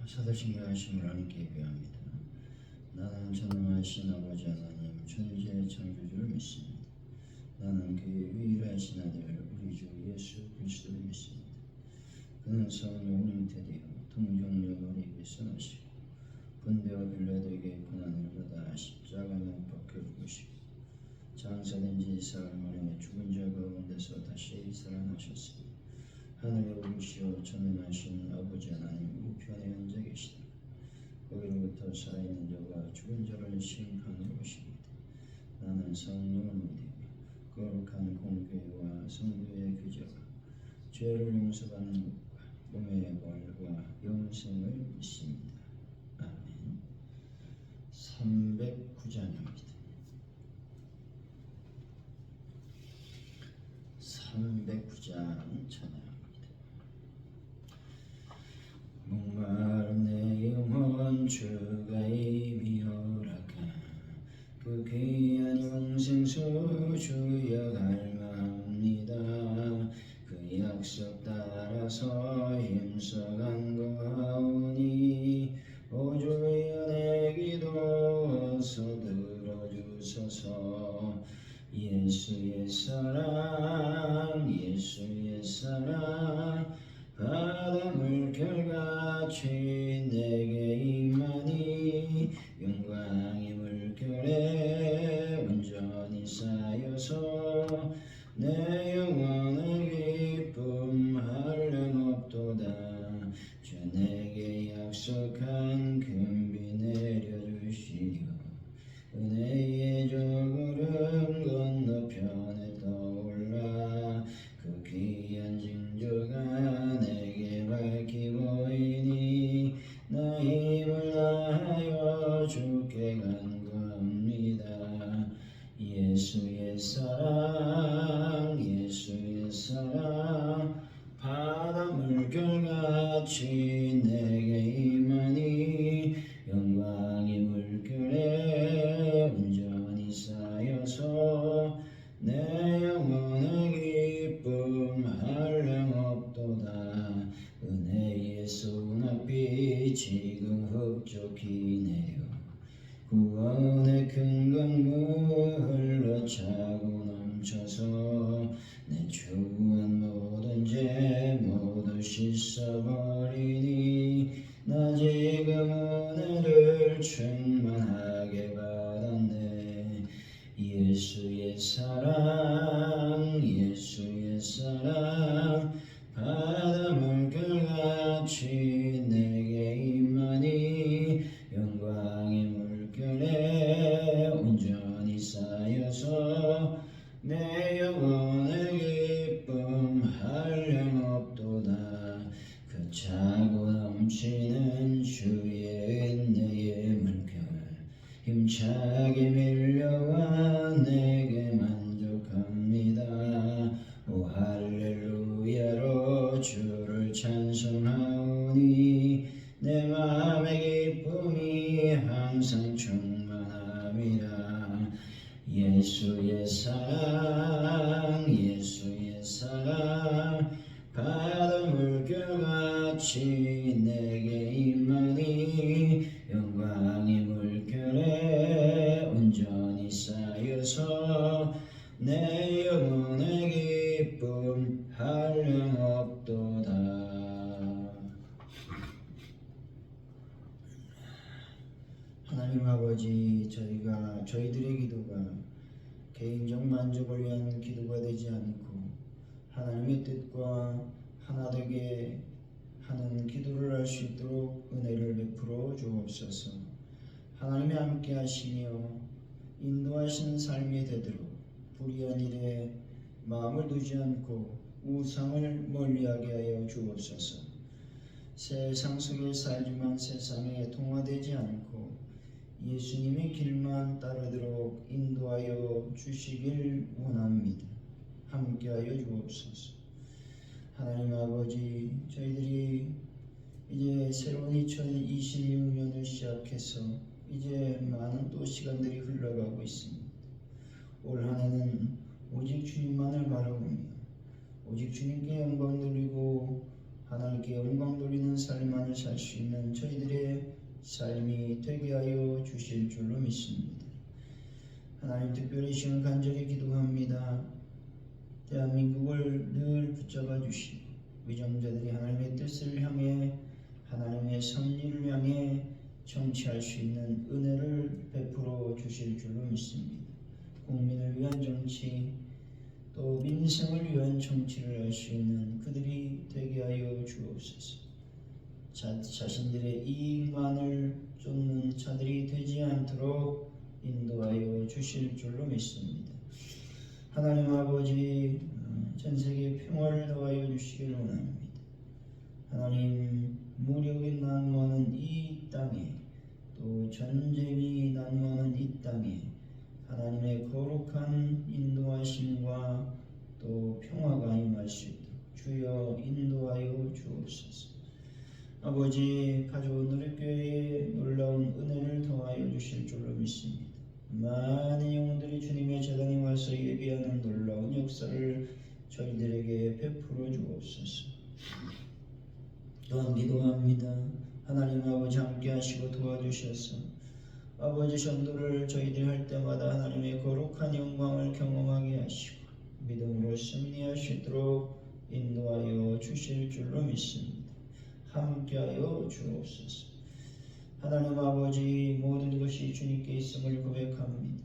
사도신경 하심을 하나님께 예배합니다. 나는 전능하신 아버지 하나님 천지의 창조주를 믿습니다. 나는 그의 유일하신 아들 우리 주 예수 그리스도를 믿습니다. 그는 성령으로 잉태되어 동정녀로 입에서 나시고 본대와 빌라도에게 고난을 받아 십자가에 못 박혀 죽으시고 장사된 지 사흘 만에 죽은 자 가운데서 다시 살아나셨습니다. 하늘에 오르시어 전능하신 아버지 하나님 우편에 앉아 계시다. 거기로부터 살아있는 자와 죽은 자를 심판하러 오십니다. 나는 성령을 믿으며 거룩한 공교회와 성도의 교제와 죄를 용서받는 것과 몸의 부활과 영생을 믿습니다. 아멘. 309장입니다. 309장 찬양합니다. 목마른 내 영혼 주가 이미 허락한 그 귀한 영생수 주여 갈망합니다. 그 약속 따라서 힘써 간구하오니 오 주여 내 기도 어서 들어주소서. 예수의 사랑 예수의 사랑 바다 물결같이 내게 임하니 영광의 물결에 온전히 쌓여서 내 영혼의 기쁨 한량없도다. 주 내게 약속한 금비 내려주시려 은혜의 저구름 건너편에 떠올라 그 귀한 징조가 내게 밝히 보이니 나 힘을 다하여 주께 간구합니다. 예수의 사랑 예수의 사랑 바다 물결같이 내게 임하니 영광의 물결에 온전히 쌓여서 내 영혼의 기쁨 한량없도다. 은혜의 소낙비 지금 흡족히 내려 구원의 큰 강물 흘러차고 넘쳐서 내 추한 모든 죄 모두 씻어버리니 나 지금 은혜를 충만하게 받았네. 예수의 사랑 예수의 사랑 바다 물결같이 내게 임하니 영광의 물결에 온전히 쌓여서 내 영혼의 기쁨 한량없도다. 그 차고 넘치는 주의 은혜의 물결 힘차게 밀려와 내게 만족합니다. 오 할렐루야로 주를 찬송하오니 내 마음의 기쁨이 항상 충만합니다. 예수의 사랑 예수의 사랑 바다 물결같이 내게 임하니 영광의 물결에 온전히 쌓여서 내 영혼의 기쁨 한량없도다. 하나님 아버지, 저희들의 기도가 개인적 만족을 위한 기도가 되지 않고 하나님의 뜻과 하나 되게 하는 기도를 할 수 있도록 은혜를 베풀어 주옵소서. 하나님이 함께 하시며 인도하시는 삶이 되도록 불의한 일에 마음을 두지 않고 우상을 멀리하게 하여 주옵소서. 세상 속에 살지만 세상에 동화되지 않고 예수님의 길만 따르도록 인도하여 주시길 원합니다. 함께하여 주옵소서. 하나님 아버지, 저희들이 이제 새로운 2026년을 시작해서 이제 많은 또 시간들이 흘러가고 있습니다. 올 한 해는 오직 주님만을 바라보며 오직 주님께 영광 돌리고 하나님께 영광 돌리는 삶만을 살 수 있는 저희들이 되게 하여 주실 줄로 믿습니다. 하나님, 특별히 지금 간절히 기도합니다. 대한민국을 늘 붙잡아 주시고 위정자들이 하나님의 뜻을 향해 하나님의 섭리를 향해 정치할 수 있는 은혜를 베풀어 주실 줄로 믿습니다. 국민을 위한 정치, 또 민생을 위한 정치를 할 수 있는 그들이 되게 하여 주옵소서. 자신들의 이익만을 쫓는 자들이 되지 않도록 인도하여 주실 줄로 믿습니다. 하나님 아버지, 전세계 평화를 더하여 주시길 원합니다. 하나님, 무력이 난무하는 이 땅에, 또 전쟁이 난무하는 이 땅에 하나님의 거룩한 인도하심과 또 평화가 임할 수 있도록 주여 인도하여 주옵소서. 아버지, 가져온 우리 교회에 놀라운 은혜를 더하여 주실 줄로 믿습니다. 많은 영혼들이 주님의 재단에 와서 예배하는 놀라운 역사를 저희들에게 베풀어 주옵소서. 또한 기도합니다. 하나님 아버지, 함께 하시고 도와주셔서 아버지, 전도를 저희들이 할 때마다 하나님의 거룩한 영광을 경험하게 하시고 믿음으로 승리할 수 있도록 인도하여 주실 줄로 믿습니다. 함께하여 주옵소서. 하나님 아버지, 모든 것이 주님께 있음을 고백합니다.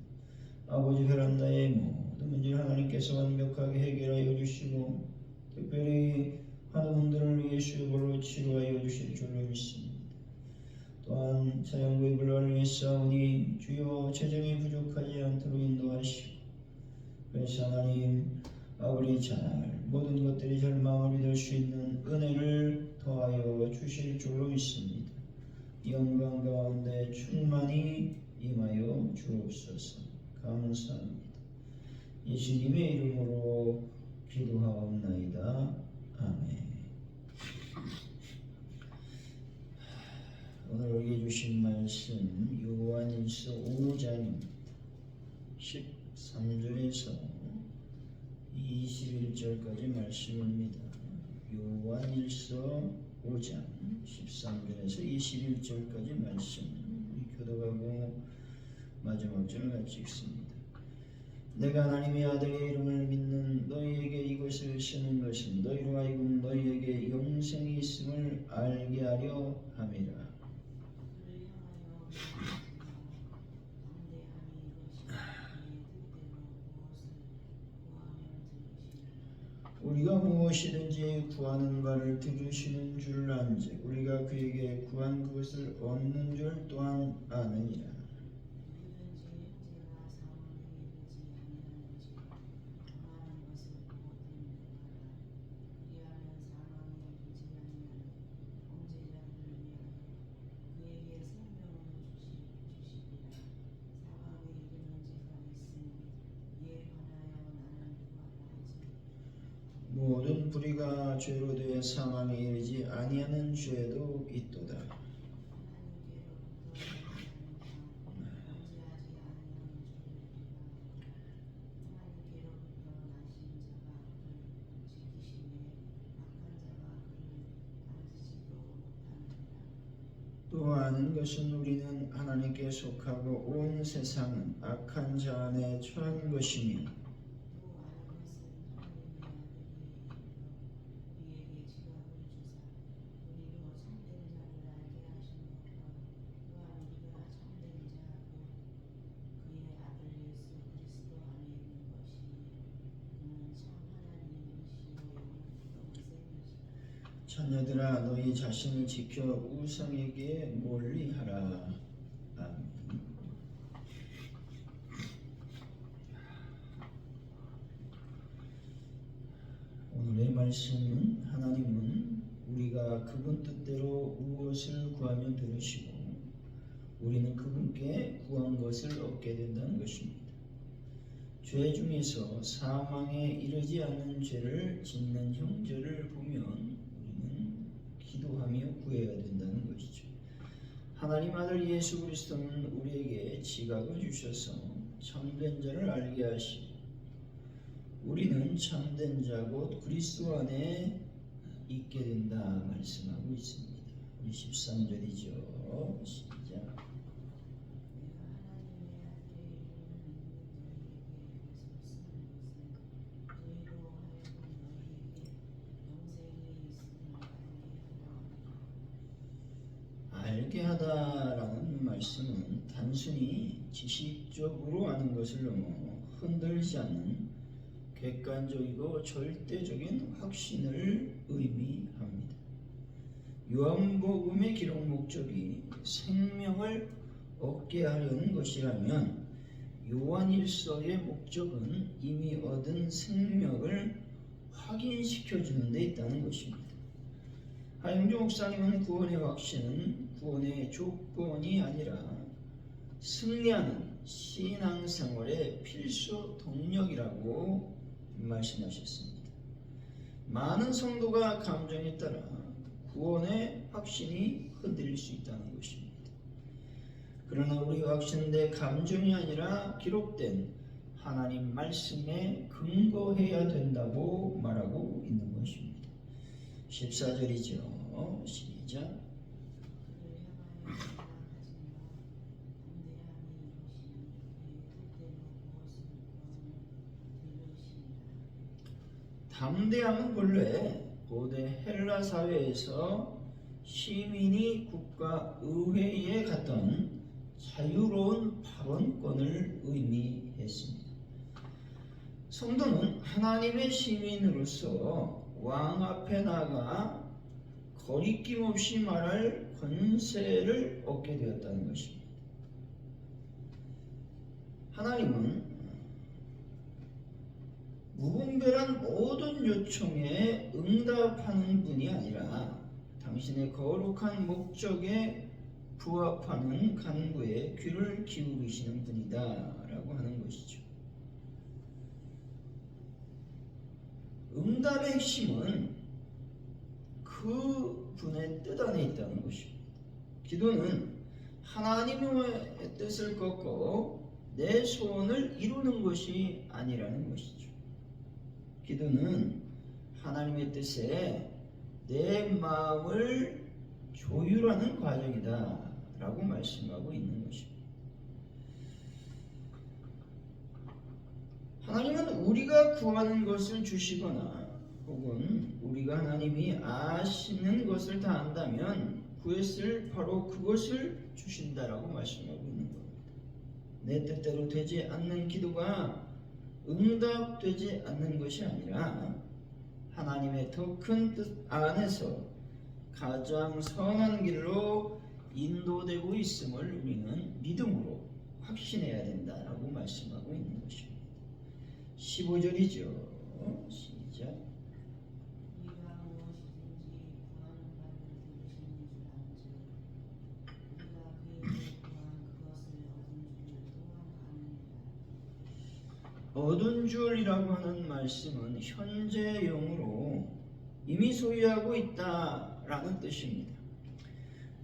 아버지, 베란다의 모든 문제를 하나님께서 완벽하게 해결하여 주시고 특별히 환우분들을 위해 수고로 치료하여 주실 줄로 믿습니다. 또한 자연구입을 위해 싸우니 주여 재정이 부족하지 않도록 인도하시고, 그래서 하나님 아버지, 모든 것들이 잘 마무리될 수 있는 은혜를 더하여 주실 줄로 믿습니다. 영광 가운데 충만히 임하여 주옵소서. 감사합니다. 예수님의 이름으로 기도하옵나이다. 아멘. 오늘 우리에게 주신 말씀 요한일서 5장입니다. 13절에서 21절까지 말씀입니다. 요한일서 5장 13절에서 21절까지 말씀, 우리 교독하고 마지막 절을 같이 읽습니다. 내가 하나님의 아들의 이름을 믿는 너희에게 이것을 쓰는 것은 너희로 하여금 너희에게 영생이 있음을 알게 하려 함이라. 우리가 무엇이든지 구하는 바를 들으시는 줄 안즉 우리가 그에게 구한 그것을 얻는 줄 또한 아느니라. 모든 불의가 죄로 되어 사망에 이르지 아니하는 죄도 있도다. 또 아는 것은 우리는 하나님께 속하고 온 세상은 악한 자 안에 처한 것이며 자녀들아, 너희 자신을 지켜 우상에게 멀리하라. 아멘. 오늘의 말씀은 하나님은 우리가 그분 뜻대로 무엇을 구하면 들으시고 우리는 그분께 구한 것을 얻게 된다는 것입니다. 죄 중에서 사망에 이르지 않는 죄를 짓는 형제를 보면 기도하며 구해야 된다는 것이죠. 하나님 아들 예수 그리스도는 우리에게 지각을 주셔서 참된 자를 알게 하시고 우리는 참된 자 곧 그리스도 안에 있게 된다 말씀하고 있습니다. 우리 13절이죠. 시작. 어떻게 하다라는 말씀은 단순히 지식적으로 아는 것을 넘어 흔들리지 않는 객관적이고 절대적인 확신을 의미합니다. 요한복음의 기록 목적이 생명을 얻게 하려는 것이라면 요한일서의 목적은 이미 얻은 생명을 확인시켜 주는 데 있다는 것입니다. 하영주 목사님은 구원의 확신은 구원의 조건이 아니라 승리하는 신앙생활의 필수 동력이라고 말씀하셨습니다. 많은 성도가 감정에 따라 구원의 확신이 흔들릴 수 있다는 것입니다. 그러나 우리 확신대 감정이 아니라 기록된 하나님 말씀에 근거해야 된다고 말하고 있는 것입니다. 14절이죠. 시작. 담대함은 본래 고대 헬라 사회에서 시민이 국가 의회에 갔던 자유로운 발언권을 의미했습니다. 성도는 하나님의 시민으로서 왕 앞에 나가 거리낌 없이 말할 권세를 얻게 되었다는 것입니다. 하나님은 무분별한 모든 요청에 응답하는 분이 아니라 당신의 거룩한 목적에 부합하는 간구에 귀를 기울이시는 분이다 라고 하는 것이죠. 응답의 핵심은 그 분의 뜻 안에 있다는 것입니다. 기도는 하나님의 뜻을 꺾고 내 소원을 이루는 것이 아니라는 것이죠. 기도는 하나님의 뜻에 내 마음을 조율하는 과정이다 라고 말씀하고 있는 것입니다. 하나님은 우리가 구하는 것을 주시거나 혹은 우리가 하나님이 아시는 것을 다 안다면 구했을 바로 그것을 주신다라고 말씀하고 있는 겁니다. 내 뜻대로 되지 않는 기도가 응답되지 않는 것이 아니라 하나님의 더 큰 뜻 안에서 가장 선한 길로 인도되고 있음을 우리는 믿음으로 확신해야 된다라고 말씀하고 있는 것입니다. 15절이죠. 시작. 얻은 줄이라고 하는 말씀은 현재형으로 이미 소유하고 있다라는 뜻입니다.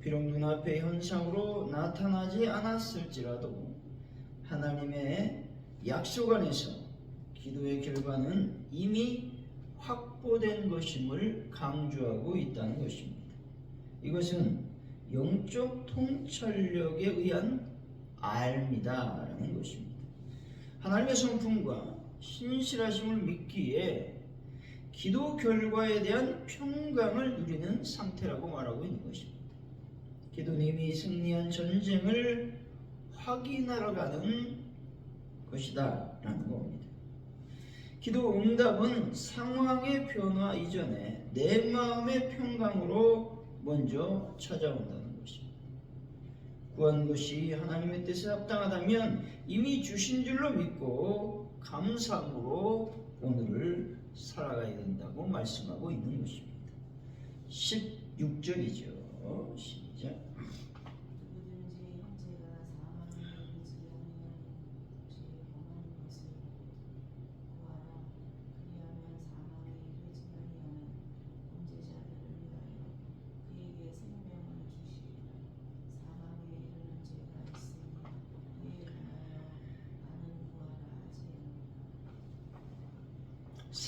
비록 눈앞의 현상으로 나타나지 않았을지라도 하나님의 약속 안에서 기도의 결과는 이미 확보된 것임을 강조하고 있다는 것입니다. 이것은 영적 통찰력에 의한 알미다라는 것입니다. 하나님의 성품과 신실하심을 믿기에 기도 결과에 대한 평강을 누리는 상태라고 말하고 있는 것입니다. 기도는 이미 승리한 전쟁을 확인하러 가는 것이다 라는 겁니다. 기도 응답은 상황의 변화 이전에 내 마음의 평강으로 먼저 찾아온다는 것입니다. 구한 것이 하나님의 뜻에 합당하다면 이미 주신 줄로 믿고 감사함으로 오늘을 살아가야 된다고 말씀하고 있는 것입니다. 16절이죠. 시작.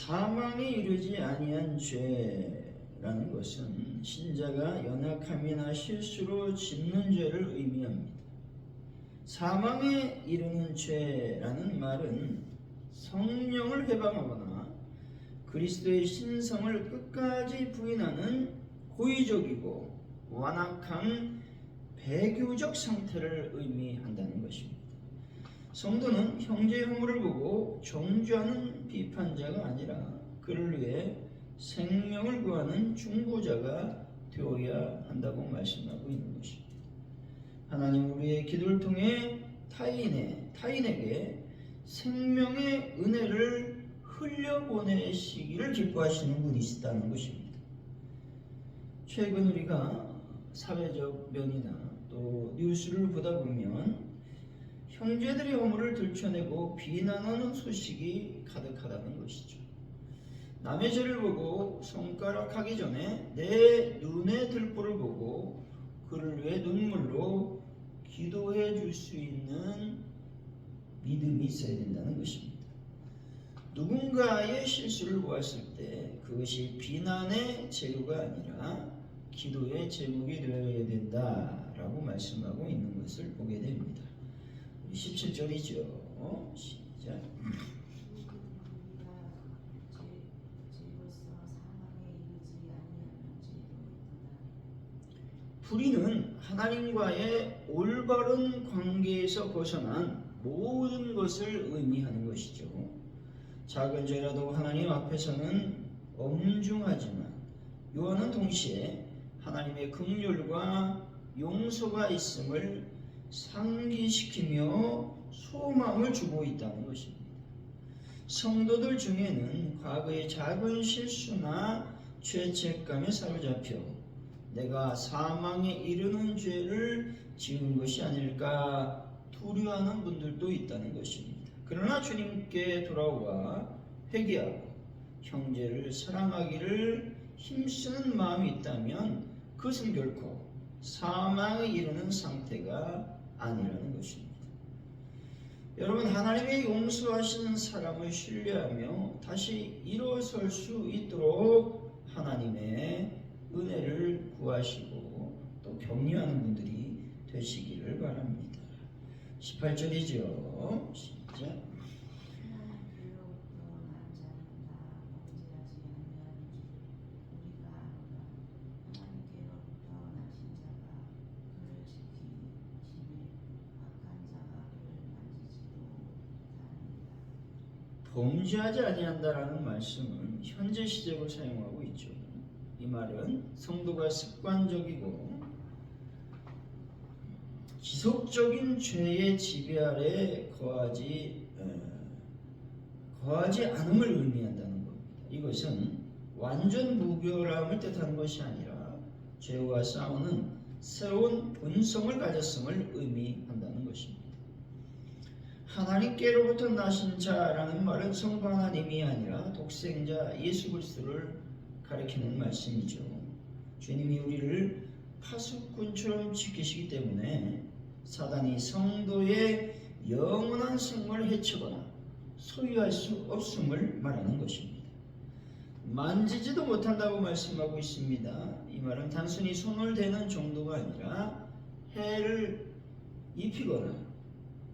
사망에 이르지 아니한 죄라는 것은 신자가 연약함이나 실수로 짓는 죄를 의미합니다. 사망에 이르는 죄라는 말은 성령을 회방하거나 그리스도의 신성을 끝까지 부인하는 고의적이고 완악한 배교적 상태를 의미한다는 것입니다. 성도는 형제의 허물을 보고 정죄하는 비판자가 아니라 그를 위해 생명을 구하는 중보자가 되어야 한다고 말씀하고 있는 것입니다. 하나님 우리의 기도를 통해 타인에게 생명의 은혜를 흘려보내시기를 기뻐하시는 분이시다는 것입니다. 최근 우리가 사회적 면이나 또 뉴스를 보다 보면 형제들의 허물을 들춰내고 비난하는 소식이 가득하다는 것이죠. 남의 죄를 보고 손가락하기 전에 내 눈의 들보를 보고 그를 위해 눈물로 기도해 줄 수 있는 믿음이 있어야 된다는 것입니다. 누군가의 실수를 보았을 때 그것이 비난의 재료가 아니라 기도의 제목이 되어야 된다라고 말씀하고 있는 것을 보게 됩니다. 17절이죠. 시작. 불의는 하나님과의 올바른 관계에서 벗어난 모든 것을 의미하는 것이죠. 작은 죄라도 하나님 앞에서는 엄중하지만 요한은 동시에 하나님의 긍휼과 용서가 있음을 상기시키며 소망을 주고 있다는 것입니다. 성도들 중에는 과거의 작은 실수나 죄책감에 사로잡혀 내가 사망에 이르는 죄를 지은 것이 아닐까 두려워하는 분들도 있다는 것입니다. 그러나 주님께 돌아와 회개하고 형제를 사랑하기를 힘쓰는 마음이 있다면 그것은 결코 사망에 이르는 상태가 아니라는 것입니다. 여러분, 하나님의 용서하시는 사람을 신뢰하며 다시 일어설 수 있도록 하나님의 은혜를 구하시고 또 격려하는 분들이 되시기를 바랍니다. 18절이죠. 시작. 범죄하지 아니한다라는 말씀은 현재 시제로 사용하고 있죠. 이 말은 성도가 습관적이고 지속적인 죄의 지배 아래 거하지 않음을 의미한다는 겁니다. 이것은 완전 무결함을 뜻하는 것이 아니라 죄와 싸우는 새로운 본성을 가졌음을 의미한다는 것입니다. 하나님께로부터 나신 자라는 말은 성부 하나님이 아니라 독생자 예수 그리스도를 가리키는 말씀이죠. 주님이 우리를 파수꾼처럼 지키시기 때문에 사단이 성도의 영원한 생명을 해치거나 소유할 수 없음을 말하는 것입니다. 만지지도 못한다고 말씀하고 있습니다. 이 말은 단순히 손을 대는 정도가 아니라 해를 입히거나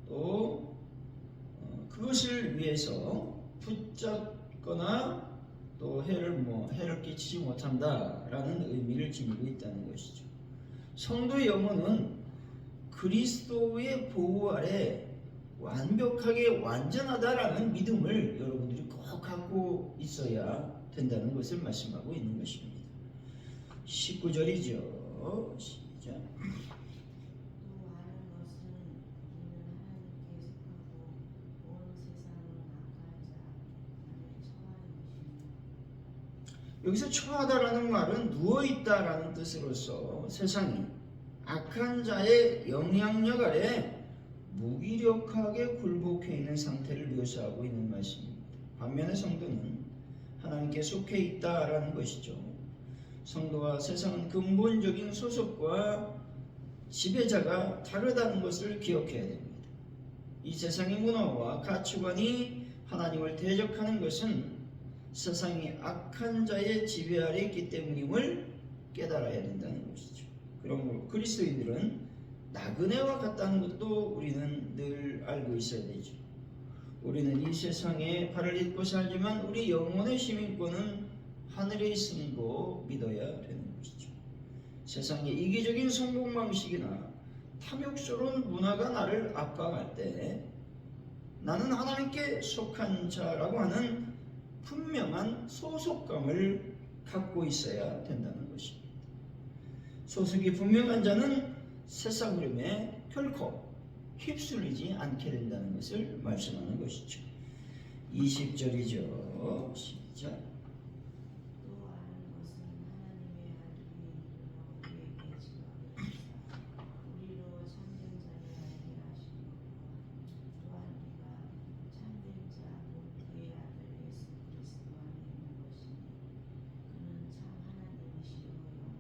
또 그것을 위해서 붙잡거나 또 해를 끼치지 못한다라는 의미를 지니고 있다는 것이죠. 성도의 영혼은 그리스도의 보호 아래 완벽하게 완전하다라는 믿음을 여러분들이 꼭 갖고 있어야 된다는 것을 말씀하고 있는 것입니다. 19절이죠. 시작. 여기서 처하다라는 말은 누워있다라는 뜻으로서 세상이 악한 자의 영향력 아래 무기력하게 굴복해 있는 상태를 묘사하고 있는 말씀입니다. 반면에 성도는 하나님께 속해 있다라는 것이죠. 성도와 세상은 근본적인 소속과 지배자가 다르다는 것을 기억해야 됩니다. 이 세상의 문화와 가치관이 하나님을 대적하는 것은 세상이 악한 자의 지배 아래 있기 때문임을 깨달아야 된다는 것이죠. 그러므로 그리스도인들은 나그네와 같다는 것도 우리는 늘 알고 있어야 되죠. 우리는 이 세상에 발을 딛고 살지만 우리 영혼의 시민권은 하늘에 있음고 믿어야 되는 것이죠. 세상의 이기적인 성공 방식이나 탐욕스러운 문화가 나를 압박할 때 나는 하나님께 속한 자라고 하는 분명한 소속감을 갖고 있어야 된다는 것입니다. 소속이 분명한 자는 세상 흐름에 결코 휩쓸리지 않게 된다는 것을 말씀하는 것이죠. 20절이죠. 시작. 또 아는 것은 하나님의 아들이 우리에게 증거하사 우리로 참된 자를 알게 하신 것과 또한 우리가 참된 자 곧 그의 아들 예수 그리스도 안에 있는 것이니 그는 참 하나님이시요 영생이시라.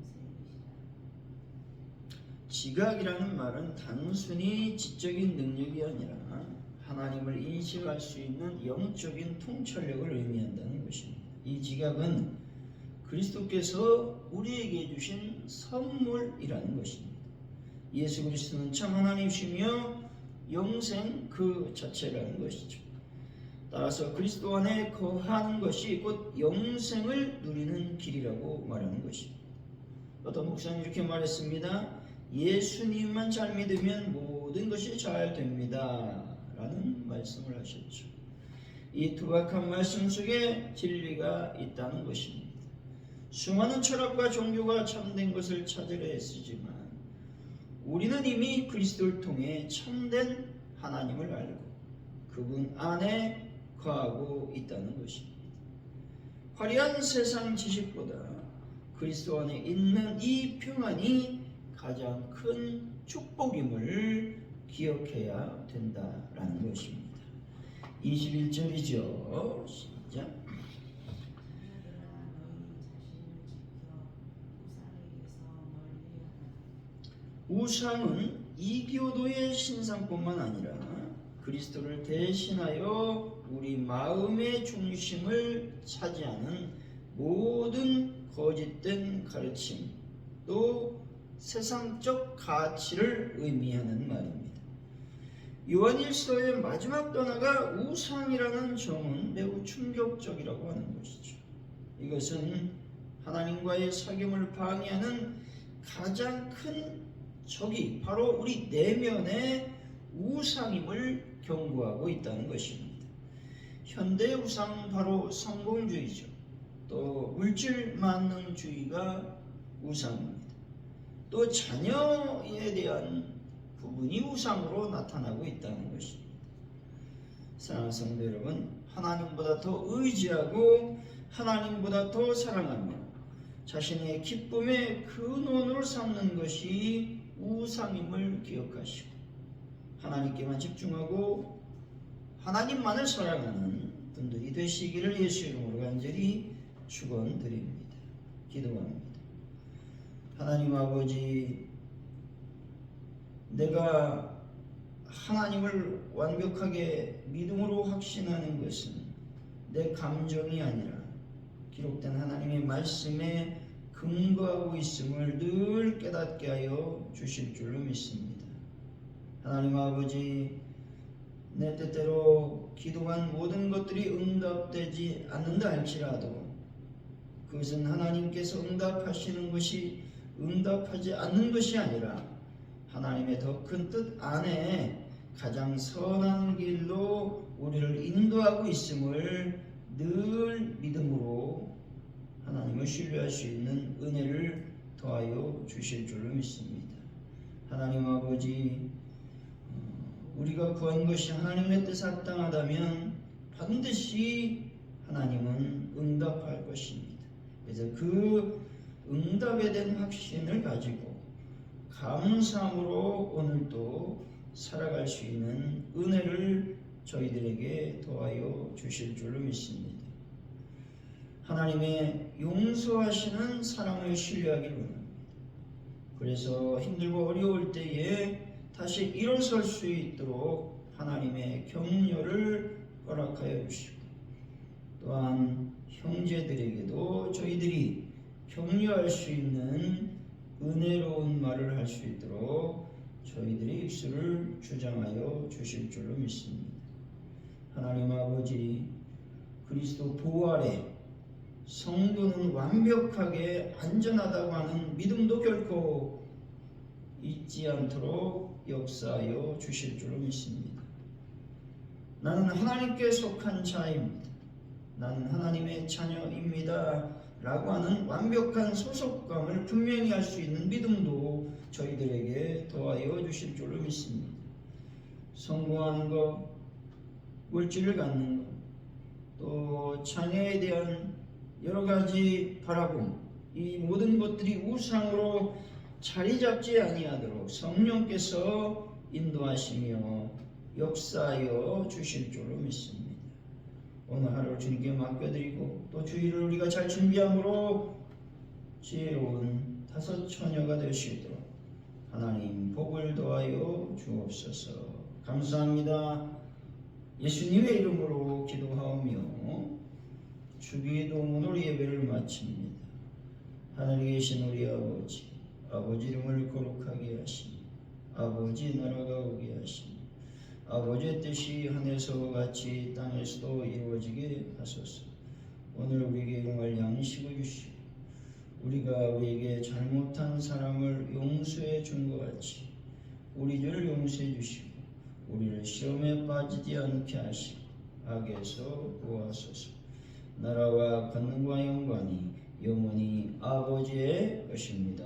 지각이라는 말은 단순히 지적인 능력이 아니라 하나님을 인식할 수 있는 영적인 통찰력을 의미한다는 것입니다. 이 지각은 그리스도께서 우리에게 주신 선물이라는 것입니다. 예수 그리스도는 참 하나님이시며 영생 그 자체라는 것이죠. 따라서 그리스도 안에 거하는 것이 곧 영생을 누리는 길이라고 말하는 것입니다. 어떤 목사님 이렇게 말했습니다. 예수님만 잘 믿으면 모든 것이 잘 됩니다 라는 말씀을 하셨죠. 이 투박한 말씀 속에 진리가 있다는 것입니다. 수많은 철학과 종교가 참된 것을 찾으려 애쓰지만 우리는 이미 그리스도를 통해 참된 하나님을 알고 그분 안에 거하고 있다는 것입니다. 화려한 세상 지식보다 그리스도 안에 있는 이 평안이 가장 큰 축복임을 기억해야 된다라는 것입니다. 21절이죠. 시작. 자녀들아 너희 자신을 지켜 우상에게서 멀리하라. 우상은 이교도의 신상뿐만 아니라 그리스도를 대신하여 우리 마음의 중심을 차지하는 모든 거짓된 가르침 또 세상적 가치를 의미하는 말입니다. 요한일서의 마지막 단어가 우상이라는 점은 매우 충격적이라고 하는 것이죠. 이것은 하나님과의 사귐을 방해하는 가장 큰 적이 바로 우리 내면의 우상임을 경고하고 있다는 것입니다. 현대 우상은 바로 성공주의죠. 또 물질 만능주의가 우상입니다. 또 자녀에 대한 부분이 우상으로 나타나고 있다는 것입니다. 사랑하는 성도 여러분, 하나님보다 더 의지하고 하나님보다 더 사랑하며 자신의 기쁨의 근원으로 삼는 것이 우상임을 기억하시고 하나님께만 집중하고 하나님만을 사랑하는 분들이 되시기를 예수 이름으로 간절히 축원드립니다. 기도합니다. 하나님 아버지, 내가 하나님을 완벽하게 믿음으로 확신하는 것은 내 감정이 아니라 기록된 하나님의 말씀에 근거하고 있음을 늘 깨닫게 하여 주실 줄로 믿습니다. 하나님 아버지, 내 뜻대로 기도한 모든 것들이 응답되지 않는다 할지라도 그것은 하나님께서 응답하시는 것이 응답하지 않는 것이 아니라 하나님의 더 큰 뜻 안에 가장 선한 길로 우리를 인도하고 있음을 늘 믿음으로 하나님을 신뢰할 수 있는 은혜를 더하여 주실 줄로 믿습니다. 하나님 아버지, 우리가 구한 것이 하나님의 뜻에 합당하다면 반드시 하나님은 응답할 것입니다. 그래서 그 응답에 대한 확신을 가지고 감사함으로 오늘도 살아갈 수 있는 은혜를 저희들에게 더하여 주실 줄로 믿습니다. 하나님의 용서하시는 사랑을 신뢰하기를 원합니다. 그래서 힘들고 어려울 때에 다시 일어설 수 있도록 하나님의 격려를 허락하여 주시고 또한 형제들에게도 저희들이 격려할 수 있는 은혜로운 말을 할 수 있도록 저희들의 입술을 주장하여 주실 줄로 믿습니다. 하나님 아버지, 그리스도 부활에 성도는 완벽하게 안전하다고 하는 믿음도 결코 잊지 않도록 역사하여 주실 줄로 믿습니다. 나는 하나님께 속한 자입니다. 나는 하나님의 자녀입니다. 라고 하는 완벽한 소속감을 분명히 할 수 있는 믿음도 저희들에게 더하여 주실 줄로 믿습니다. 성공하는 것, 물질을 갖는 것, 또 자녀에 대한 여러 가지 바라봄, 이 모든 것들이 우상으로 자리 잡지 아니하도록 성령께서 인도하시며 역사하여 주실 줄로 믿습니다. 오늘 하루 주님께 맡겨드리고 또 주일을 우리가 잘 준비함으로 지혜로운 다섯 처녀가 될 수 있도록 하나님 복을 더하여 주옵소서. 감사합니다. 예수님의 이름으로 기도하오며 주기도문 우리 예배를 마칩니다. 하늘에 계신 우리 아버지, 아버지 이름을 거룩하게 하시니 아버지 나라가 오게 하시니 아버지의 뜻이 하늘에서 같이 땅에서도 이루어지게 하소서. 오늘 우리에게 일용할 양식을 주시고 우리가 우리에게 잘못한 사람을 용서해 준 것 같이 우리 죄를 용서해 주시고 우리를 시험에 빠지지 않게 하시고 악에서 구하소서. 나라와 권능과 영광이 영원히 아버지의 것입니다.